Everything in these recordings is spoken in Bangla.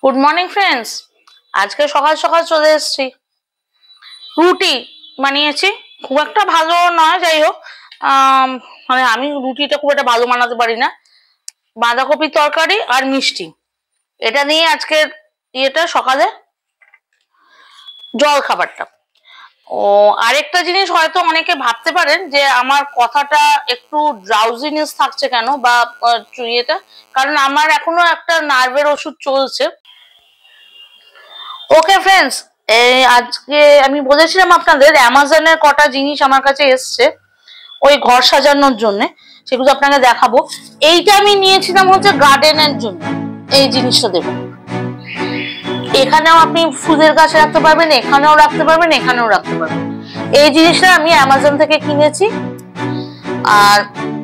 Good morning friends. আজকে সকাল সকাল চলে এসেছি, রুটি বানিয়েছি। খুব একটা ভালো নয়, যাই হোক মানে আমি রুটিটা খুব একটা ভালো বানাতে পারি না। বাঁধাকপির তরকারি আর মিষ্টি, এটা নিয়ে আজকের ইয়েটা সকালে জল খাবারটা। ও আরেকটা জিনিস হয়তো অনেকে ভাবতে পারেন যে আমার কথাটা একটু ড্রাউজিনেস থাকছে কেন, বা ইয়েটা, কারণ আমার এখনো একটা নার্ভের ওষুধ চলছে। ওকে ফ্রেন্ডস, আজকে আমি বলেছিলাম আপনাদের অ্যামাজনের কটা জিনিস আমার কাছে এসছে ওই ঘর সাজানোর জন্য, সেগুলো আপনাকে দেখাবো। এইটা আমি নিয়েছিলাম হচ্ছে গার্ডেনের জন্য। এই জিনিসটা দেখুন, এখানেও আপনি ফুলের গাছ রাখতে পারবেন, এখানেও রাখতে পারবেন, এখানেও রাখতে পারবেন। এই জিনিসটা আমি অ্যামাজন থেকে কিনেছি, আর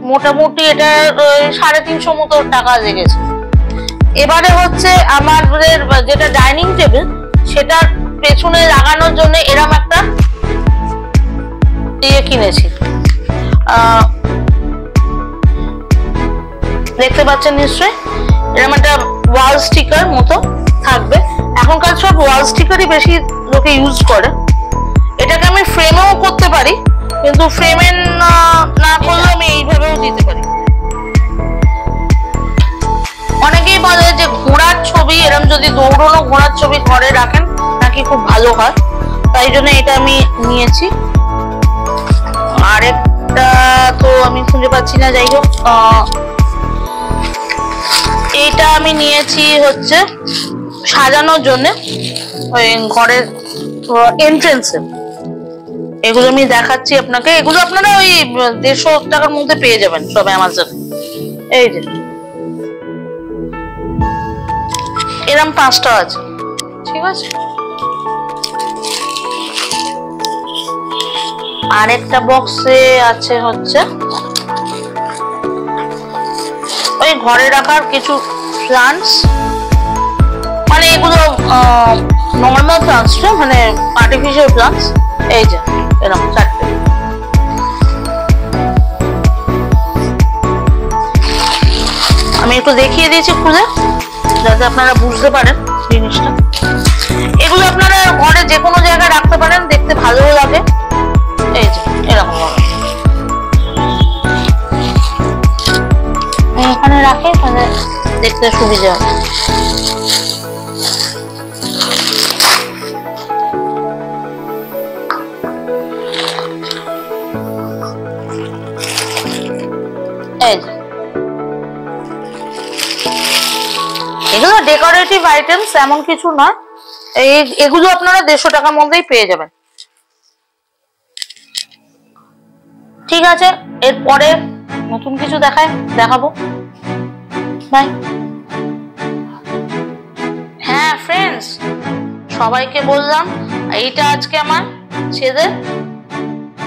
মোটামুটি এটা 350 মতো টাকা লেগেছে। এবারে হচ্ছে আমাদের যেটা ডাইনিং টেবিল, সেটার পেছনে লাগানোর জন্য এরকম একটা দিয়ে কিনেছি। দেখতে পাচ্ছেন নিশ্চয়ই, এরকম একটা ওয়াল স্টিকার মতো থাকবে। এখনকার সব ওয়াল স্টিকারই বেশি লোকে ইউজ করে। এটাকে আমি ফ্রেমেও করতে পারি, কিন্তু ফ্রেমে না করলে আমি এইভাবেও দিতে পারি। অনেকেই বলে যে ঘোড়ার ছবি, এরকম যদি দৌড়ানো ঘোড়ার ছবি ঘরে রাখেন নাকি খুব ভালো হয়, তাই জন্য এটা আমি নিয়েছি। আরেকটা তো আমি খুঁজে পাচ্ছি না, যাই হোক এইটা আমি নিয়েছি হচ্ছে সাজানোর জন্য ওই ঘরের এন্ট্রেন্সে। এগুলো আমি দেখাচ্ছি আপনাকে, এগুলো আপনারা ওই 150 টাকার মধ্যে পেয়ে যাবেন সব অ্যামাজনে। এই যে এরকম 5টা আছে, ঠিক আছে। আরেকটা বক্সে আছে হচ্ছে ওই ঘরে রাখার কিছু প্লান্টস, মানে এগুলো নর্মাল প্লান্টস না, মানে আর্টিফিশিয়াল প্লান্টস। এই যে এরকম 4টে। আমি একটু দেখিয়ে দিয়েছি খুলে, যাতে আপনারা বুঝতে পারেন জিনিসটা। এগুলো আপনারা ঘরে যে কোনো জায়গায় রাখতে পারেন, দেখতে ভালো লাগে। এই যে এরকম এখানে রাখে, তাহলে দেখতে সুবিধা হবে। এগুলো ডেকোরেটিভ আইটেমস, এমন কিছু নয়। এগুলো আপনারা 150 টাকার মধ্যেই পেয়ে যাবেন। ঠিক আছে, এরপরে নতুন কিছু দেখাবো। বাই। হ্যাঁ ফ্রেন্ডস, সবাইকে বললাম এইটা আজকে আমার ছেলে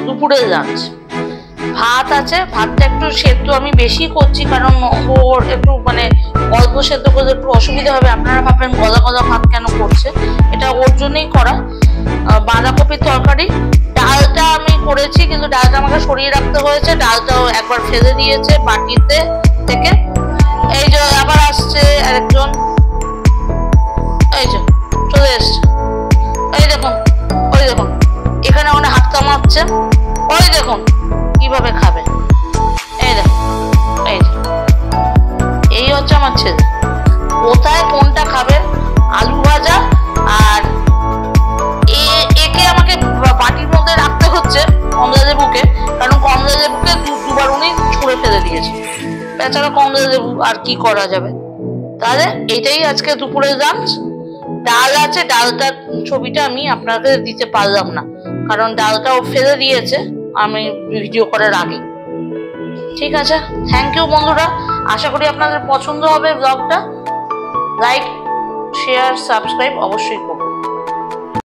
দুপুরের লাঞ্চ। ভাত আছে, ভাতটা একটু সেদ্ধ আমি বেশি করছি, কারণ ওর একটু মানে অল্প সেদ্ধ করলে একটু অসুবিধা হবে। আপনারা ভাববেন গলা গলা ভাত কেন করছে, এটা ওর জন্যই করা। বাঁধাকপির তরকারি, ডালটা আমি করেছি, কিন্তু ডালটা আমাকে সরিয়ে রাখতে হয়েছে। ডালটাও একবার ফেলে দিয়েছে বাটিতে থেকে। এই যে আবার আসছে আরেকজন, এই যে চলে এসছে। এই দেখুন, ওই দেখুন এখানে ওখানে হাত কামাচ্ছে, ওই দেখুন কিভাবে খাবে। এই দেখুন, এই হচ্ছে আমার ছেলে। কোথায় কোনটা খাবে, আলু ভাজা, আর একে আমাকে বাটির মধ্যে রাখতে হচ্ছে কমলা লেবুকে, কারণ কমলা লেবুকে দুবার উনি ছুঁড়ে ফেলে দিয়েছে। বেচারা কমলা লেবু, আর কি করা যাবে। তাহলে এটাই আজকে দুপুরের লাঞ্চ। ডাল আছে, ডালটার ছবিটা আমি আপনাদের দিতে পারলাম না, কারণ ডালটাও ফেলে দিয়েছে আমি ভিডিও করার আগে। ঠিক আছে, থ্যাংক ইউ বন্ধুরা। আশা করি আপনাদের পছন্দ হবে ব্লগটা। লাইক, শেয়ার, সাবস্ক্রাইব অবশ্যই করুন।